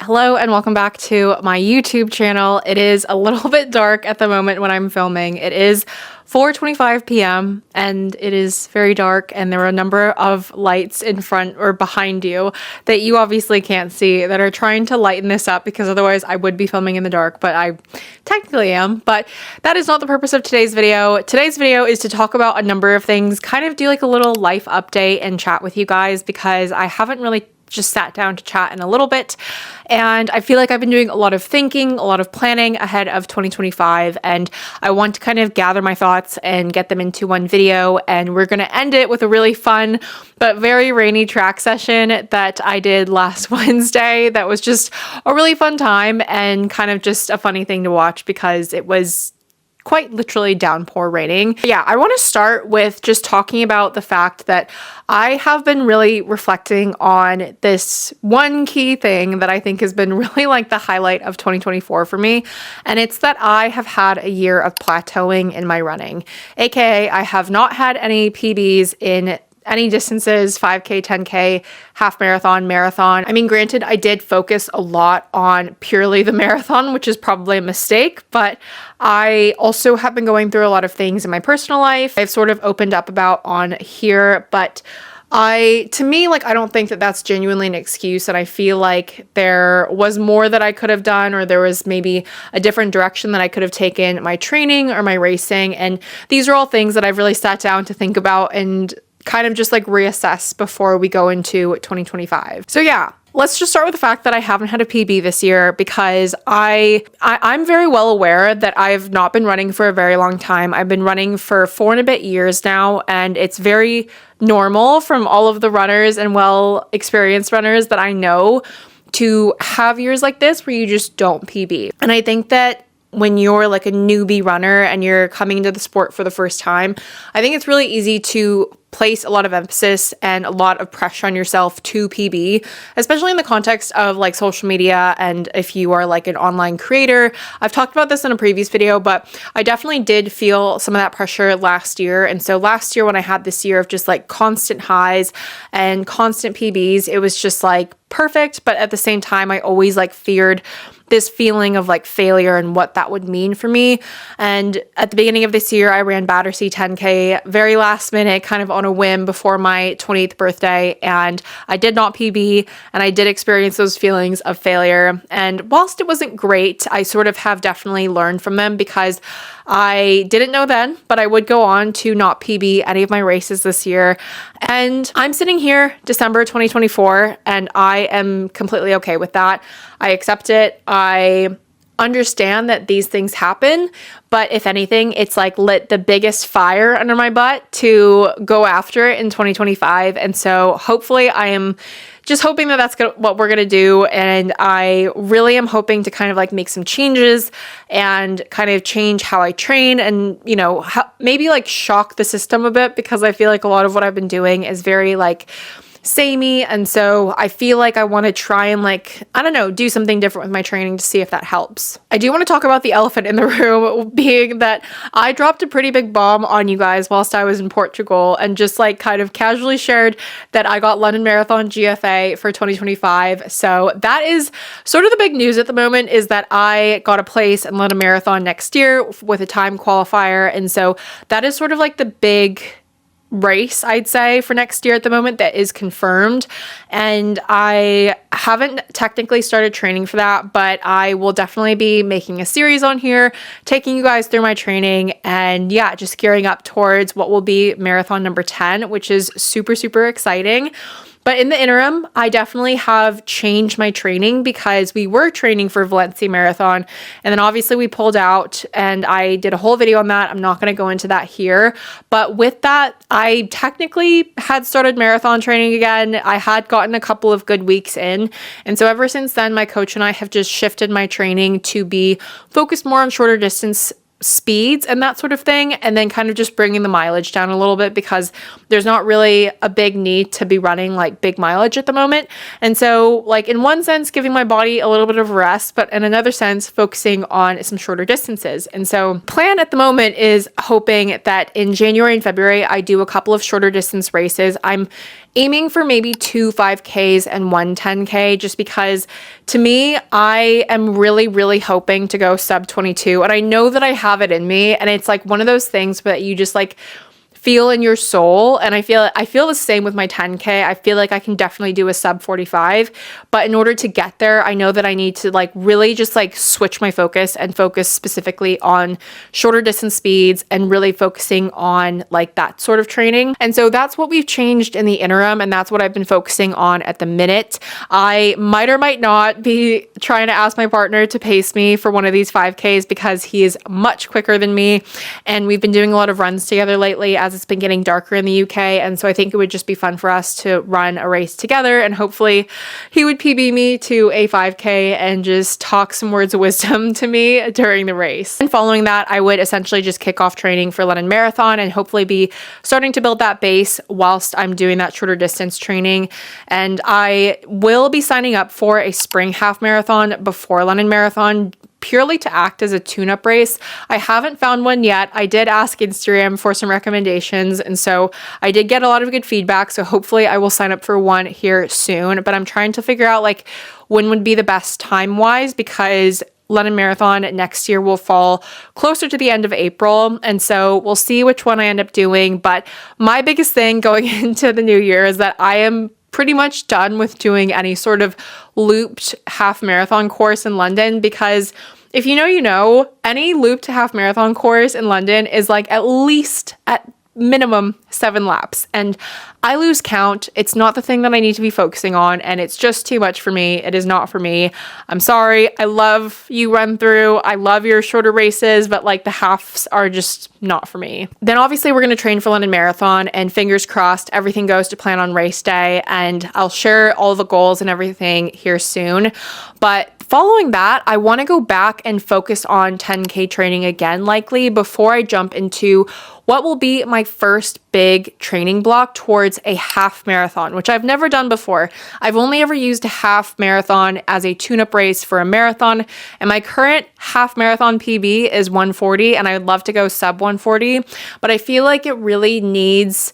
Hello and welcome back to my YouTube channel. It is a little bit dark at the moment when I'm filming. It is 4:25 p.m. and it is very dark, and there are a number of lights in front or behind you that you obviously can't see that are trying to lighten this up, because otherwise I would be filming in the dark, but I technically am. But that is not the purpose of today's video. Today's video is to talk about a number of things, kind of do like a little life update and chat with you guys, because I haven't really just sat down to chat in a little bit, and I feel like I've been doing a lot of thinking, a lot of planning ahead of 2025, and I want to kind of gather my thoughts and get them into one video. And we're going to end it with a really fun but very rainy track session that I did last Wednesday. That was just a really fun time and kind of just a funny thing to watch, because it was quite literally downpour raining. Yeah, I want to start with just talking about the fact that I have been really reflecting on this one key thing that I think has been really like the highlight of 2024 for me. And it's that I have had a year of plateauing in my running, aka I have not had any PBs in any distances, 5K, 10K, half marathon, marathon. I mean, granted, I did focus a lot on purely the marathon, which is probably a mistake, but I also have been going through a lot of things in my personal life I've sort of opened up about on here, but I don't think that that's genuinely an excuse, and I feel like there was more that I could have done, or there was maybe a different direction that I could have taken my training or my racing. And these are all things that I've really sat down to think about and kind of just like reassess before we go into 2025. So yeah, let's just start with the fact that I haven't had a PB this year, because I'm very well aware that I've not been running for a very long time. I've been running for 4 and a bit years now, and it's very normal from all of the runners and well experienced runners that I know to have years like this where you just don't PB. And I think that when you're like a newbie runner and you're coming into the sport for the first time, I think it's really easy to place a lot of emphasis and a lot of pressure on yourself to PB, especially in the context of like social media. And if you are like an online creator, I've talked about this in a previous video, but I definitely did feel some of that pressure last year. And so last year, when I had this year of just like constant highs and constant PBs, it was just like perfect. But at the same time, I always like feared this feeling of like failure and what that would mean for me. And at the beginning of this year, I ran Battersea 10K very last minute, kind of on a whim before my 28th birthday, and I did not PB, and I did experience those feelings of failure. And whilst it wasn't great, I sort of have definitely learned from them, because I didn't know then, but I would go on to not PB any of my races this year. And I'm sitting here December 2024, and I am completely okay with that. I accept it. I understand that these things happen, but if anything, it's like lit the biggest fire under my butt to go after it in 2025. And so hopefully I am just hoping that that's what we're going to do. And I really am hoping to kind of like make some changes and kind of change how I train, and, you know, maybe like shock the system a bit, because I feel like a lot of what I've been doing is very like samey. And so I feel like I want to try and like, I don't know, do something different with my training to see if that helps. I do want to talk about the elephant in the room, being that I dropped a pretty big bomb on you guys whilst I was in Portugal, and just like kind of casually shared that I got London Marathon GFA for 2025. So that is sort of the big news at the moment, is that I got a place in London Marathon next year with a time qualifier. And so that is sort of like the big race, I'd say, for next year at the moment that is confirmed. And I haven't technically started training for that, but I will definitely be making a series on here, taking you guys through my training, and yeah, just gearing up towards what will be marathon number 10, which is super, super exciting. But in the interim, I definitely have changed my training, because we were training for Valencia Marathon, and then obviously we pulled out, and I did a whole video on that. I'm not going to go into that here. But with that, I technically had started marathon training again. I had gotten a couple of good weeks in. And so ever since then, my coach and I have just shifted my training to be focused more on shorter distance speeds and that sort of thing, and then kind of just bringing the mileage down a little bit because there's not really a big need to be running like big mileage at the moment. And so like in one sense giving my body a little bit of rest, but in another sense focusing on some shorter distances. And so plan at the moment is hoping that in January and February I do a couple of shorter distance races. I'm aiming for maybe 2 5Ks and 1 10K, just because to me, I am really hoping to go sub 22. And I know that I have it in me. And it's like one of those things that you just like feel in your soul. And I feel the same with my 10K. I feel like I can definitely do a sub 45, but in order to get there, I know that I need to like really just like switch my focus and focus specifically on shorter distance speeds and really focusing on like that sort of training. And so that's what we've changed in the interim, and that's what I've been focusing on at the minute. I might or might not be trying to ask my partner to pace me for one of these 5Ks because he is much quicker than me, and we've been doing a lot of runs together lately as it's been getting darker in the UK. And so I think it would just be fun for us to run a race together, and hopefully he would PB me to a 5K and just talk some words of wisdom to me during the race. And following that, I would essentially just kick off training for London Marathon and hopefully be starting to build that base whilst I'm doing that shorter distance training. And I will be signing up for a spring half marathon before London Marathon, purely to act as a tune-up race. I haven't found one yet. I did ask Instagram for some recommendations, and so I did get a lot of good feedback, so hopefully I will sign up for one here soon. But I'm trying to figure out like when would be the best time-wise, because London Marathon next year will fall closer to the end of April, and so we'll see which one I end up doing. But my biggest thing going into the new year is that I am pretty much done with doing any sort of looped half marathon course in London, because if you know, any looped half marathon course in London is like at least at minimum 7 laps, and I lose count. It's not the thing that I need to be focusing on, and it's just too much for me. It is not for me. I'm sorry. I love you run through. I love your shorter races, but like the halves are just not for me. Then obviously we're going to train for London Marathon, and fingers crossed everything goes to plan on race day, and I'll share all the goals and everything here soon. But following that, I want to go back and focus on 10K training again, likely, before I jump into what will be my first big training block towards a half marathon, which I've never done before. I've only ever used a half marathon as a tune-up race for a marathon, and my current half marathon PB is 140, and I would love to go sub 140, but I feel like it really needs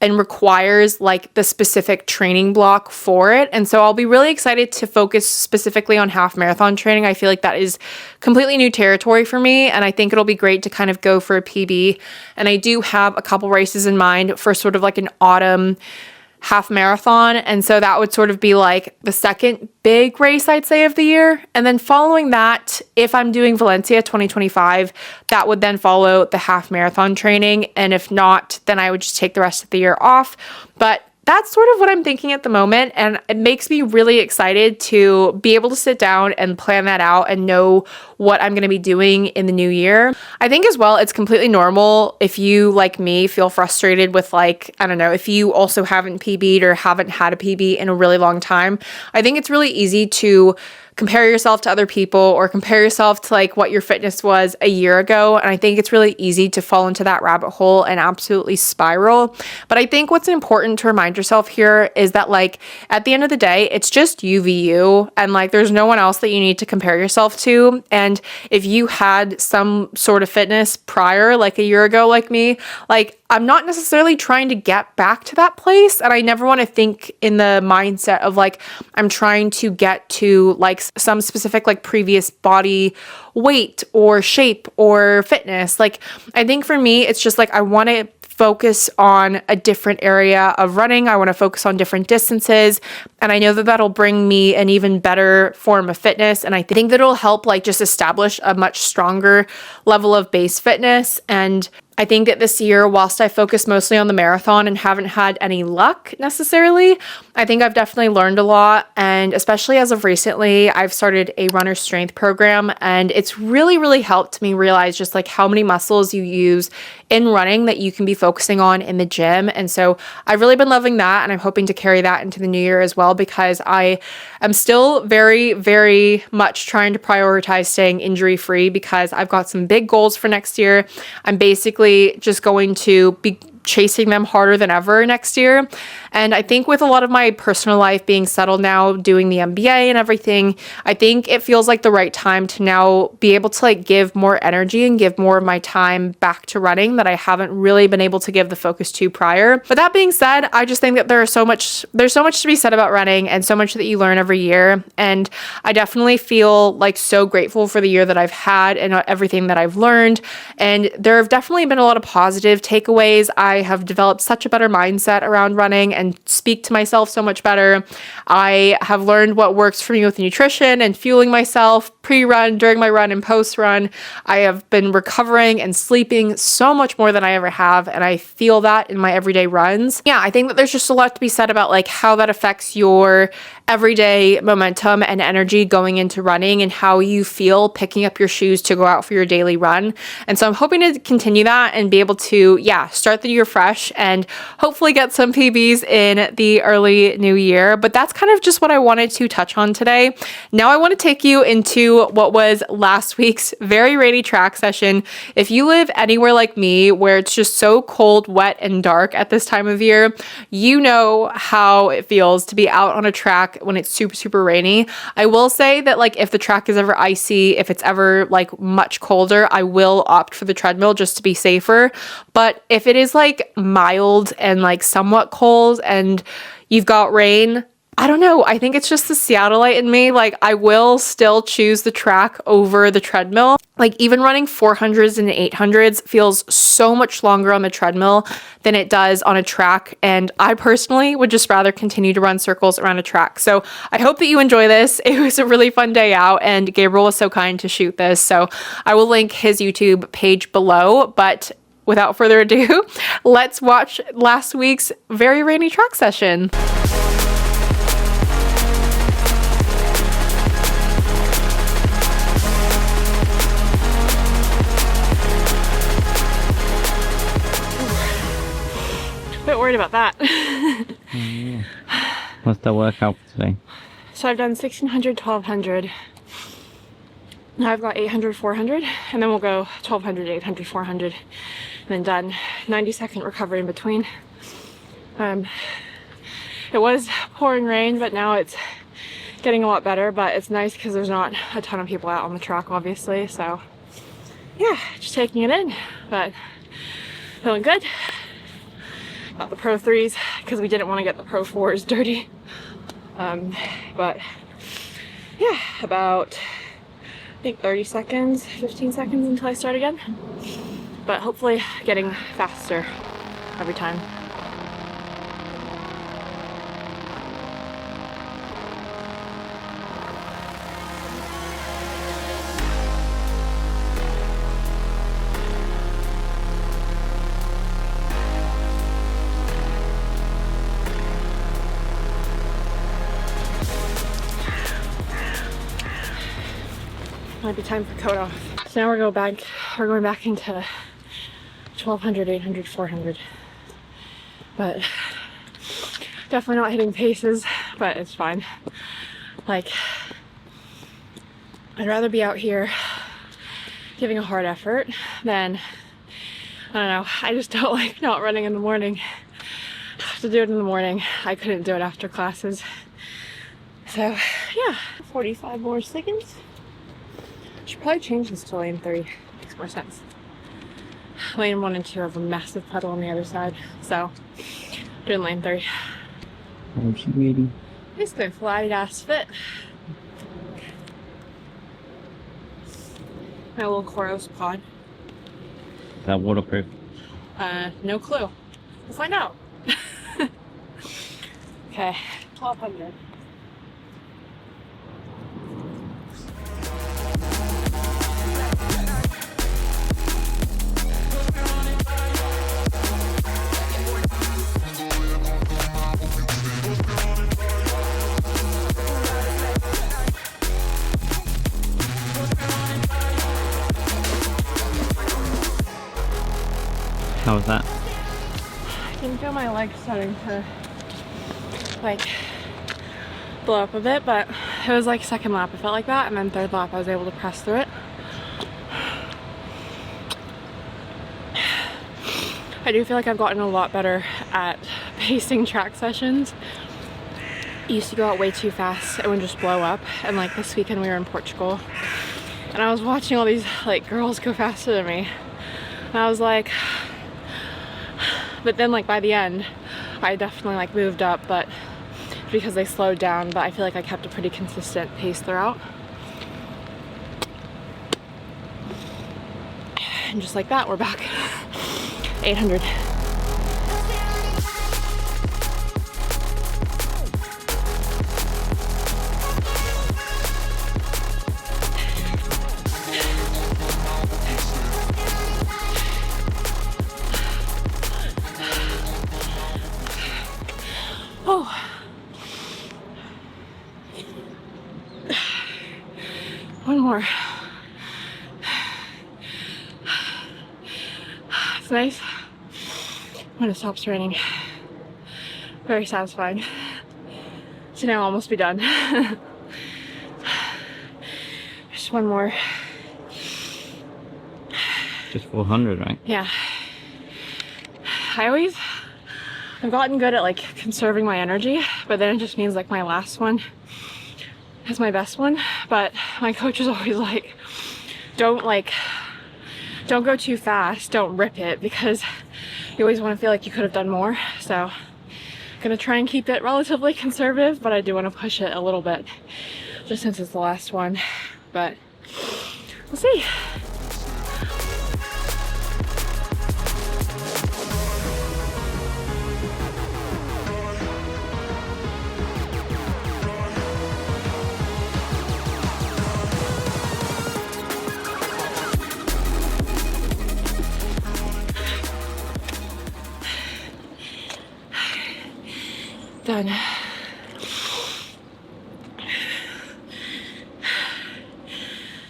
and requires like the specific training block for it. And so I'll be really excited to focus specifically on half marathon training. I feel like that is completely new territory for me, and I think it'll be great to kind of go for a PB. And I do have a couple races in mind for sort of like an autumn half marathon, and so that would sort of be like the second big race I'd say of the year. And then following that, if I'm doing Valencia 2025, that would then follow the half marathon training, and if not, then I would just take the rest of the year off. But that's sort of what I'm thinking at the moment, and it makes me really excited to be able to sit down and plan that out and know what I'm going to be doing in the new year. I think as well, it's completely normal if you, like me, feel frustrated with like, I don't know, if you also haven't PB'd or haven't had a PB in a really long time. I think it's really easy to compare yourself to other people or compare yourself to like what your fitness was a year ago. And I think it's really easy to fall into that rabbit hole and absolutely spiral. But I think what's important to remind yourself here is that like at the end of the day, it's just you v you, and like there's no one else that you need to compare yourself to. And if you had some sort of fitness prior, like a year ago, like me, like I'm not necessarily trying to get back to that place. And I never want to think in the mindset of like, I'm trying to get to like some specific like previous body weight or shape or fitness. Like, I think for me, it's just like, I want to focus on a different area of running. I want to focus on different distances. And I know that that'll bring me an even better form of fitness. And I think that it'll help like just establish a much stronger level of base fitness. And I think that this year, whilst I focused mostly on the marathon and haven't had any luck necessarily, I think I've definitely learned a lot. And especially as of recently, I've started a runner strength program, and it's really, really helped me realize just like how many muscles you use in running that you can be focusing on in the gym. And so I've really been loving that, and I'm hoping to carry that into the new year as well, because I am still very, very much trying to prioritize staying injury free, because I've got some big goals for next year. I'm basically just going to be chasing them harder than ever next year. And I think with a lot of my personal life being settled now, doing the MBA and everything, I think it feels like the right time to now be able to like give more energy and give more of my time back to running that I haven't really been able to give the focus to prior. But that being said, I just think that there's so much to be said about running, and so much that you learn every year. And I definitely feel like so grateful for the year that I've had and everything that I've learned. And there have definitely been a lot of positive takeaways. I have developed such a better mindset around running and speak to myself so much better. I have learned what works for me with nutrition and fueling myself pre-run, during my run, and post-run. I have been recovering and sleeping so much more than I ever have, and I feel that in my everyday runs. Yeah, I think that there's just a lot to be said about like how that affects your everyday momentum and energy going into running, and how you feel picking up your shoes to go out for your daily run. And so I'm hoping to continue that and be able to, start the year fresh and hopefully get some PBs in the early new year. But that's kind of just what I wanted to touch on today. Now I want to take you into what was last week's very rainy track session. If you live anywhere like me where it's just so cold, wet, and dark at this time of year, you know how it feels to be out on a track when it's super, super rainy. I will say that like if the track is ever icy, if it's ever like much colder, I will opt for the treadmill just to be safer. But if it is like mild and like somewhat cold and you've got rain, I don't know. I think it's just the Seattleite in me. Like I will still choose the track over the treadmill. Like even running 400s and 800s feels so much longer on the treadmill than it does on a track. And I personally would just rather continue to run circles around a track. So I hope that you enjoy this. It was a really fun day out, and Gabriel was so kind to shoot this. So I will link his YouTube page below. But without further ado, let's watch last week's very rainy track session. Bit worried about that. What's the workout for today? So I've done 1600, 1200. Now I've got 800, 400, and then we'll go 1200, 800, 400, and then done. 90-second recovery in between. It was pouring rain, but now it's getting a lot better. But it's nice because there's not a ton of people out on the track, obviously. So yeah, just taking it in, but feeling good. Got the Pro 3s because we didn't want to get the Pro 4s dirty. But yeah, about I think 30 seconds, 15 seconds until I start again. But hopefully getting faster every time. Might be time for coat off. So now we're going back into 1200, 800, 400. But definitely not hitting paces, but it's fine. Like, I'd rather be out here giving a hard effort than, I don't know, I just don't like not running in the morning. I have to do it in the morning. I couldn't do it after classes. So yeah, 45 more seconds. Should probably change this to lane 3. Makes more sense. Lane 1 and 2 have a massive puddle on the other side, so doing lane 3. How's she reading? Basically a flat ass fit. My little Koros pod. Is that waterproof? No clue. We'll find out. Okay, 1200. How was that? I can feel my legs starting to like blow up a bit, but it was like second lap it felt like that, and then third lap I was able to press through it. I do feel like I've gotten a lot better at pacing track sessions. I used to go out way too fast, it would just blow up, and like this weekend we were in Portugal and I was watching all these like girls go faster than me, and I was like, but then like by the end I definitely like moved up, but because they slowed down, but I feel like I kept a pretty consistent pace throughout. And just like that, we're back. 800. Oh. One more. It's nice when it stops raining. Very satisfying. So now I'll almost be done. Just one more. Just 400, right? Yeah. I've gotten good at like conserving my energy, but then it just means like my last one is my best one. But my coach is always like, don't go too fast, don't rip it, because you always want to feel like you could have done more. So I'm gonna try and keep it relatively conservative, but I do want to push it a little bit just since it's the last one. But we'll see. Done.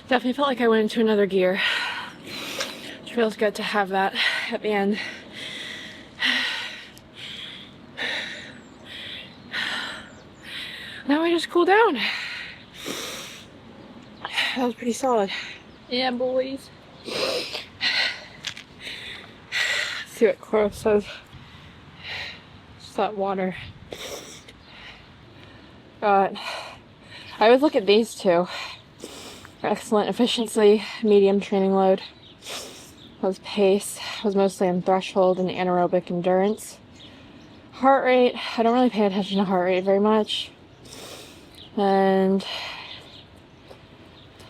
Definitely felt like I went into another gear. It feels good to have that at the end. Now I just cool down. That was pretty solid. Yeah, boys. Let's see what Cora says. Just that water. I always look at these two. Excellent efficiency, medium training load. Was pace, was mostly on threshold and anaerobic endurance. Heart rate, I don't really pay attention to heart rate very much. And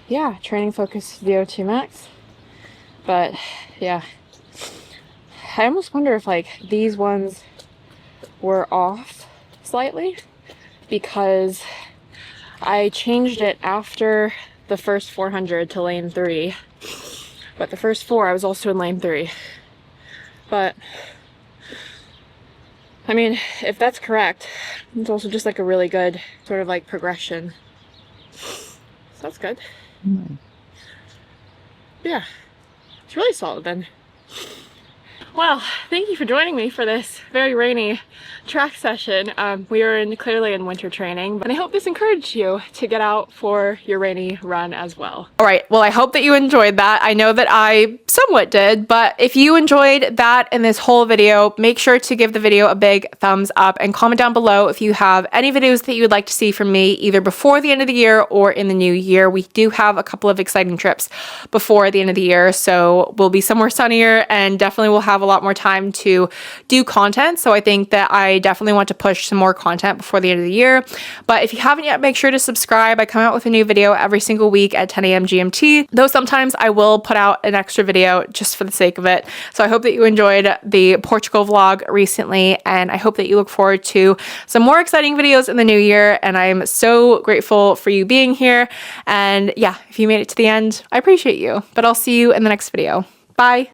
yeah, training focus VO2 max. But yeah, I almost wonder if like these ones were off slightly, because I changed it after the first 400 to lane 3, but the first 4 I was also in lane 3. But I mean, if that's correct, it's also just like a really good sort of like progression. So that's good. Yeah, it's really solid then. Well, thank you for joining me for this very rainy track session. We are clearly in winter training, and I hope this encouraged you to get out for your rainy run as well. All right, well, I hope that you enjoyed that. I know that I somewhat did, but if you enjoyed that and this whole video, make sure to give the video a big thumbs up and comment down below if you have any videos that you would like to see from me either before the end of the year or in the new year. We do have a couple of exciting trips before the end of the year, so we'll be somewhere sunnier and definitely we'll have a lot more time to do content. So I think that I definitely want to push some more content before the end of the year. But if you haven't yet, make sure to subscribe. I come out with a new video every single week at 10 a.m. GMT, though sometimes I will put out an extra video just for the sake of it. So I hope that you enjoyed the Portugal vlog recently, and I hope that you look forward to some more exciting videos in the new year. And I'm so grateful for you being here. And yeah, if you made it to the end, I appreciate you. But I'll see you in the next video. Bye.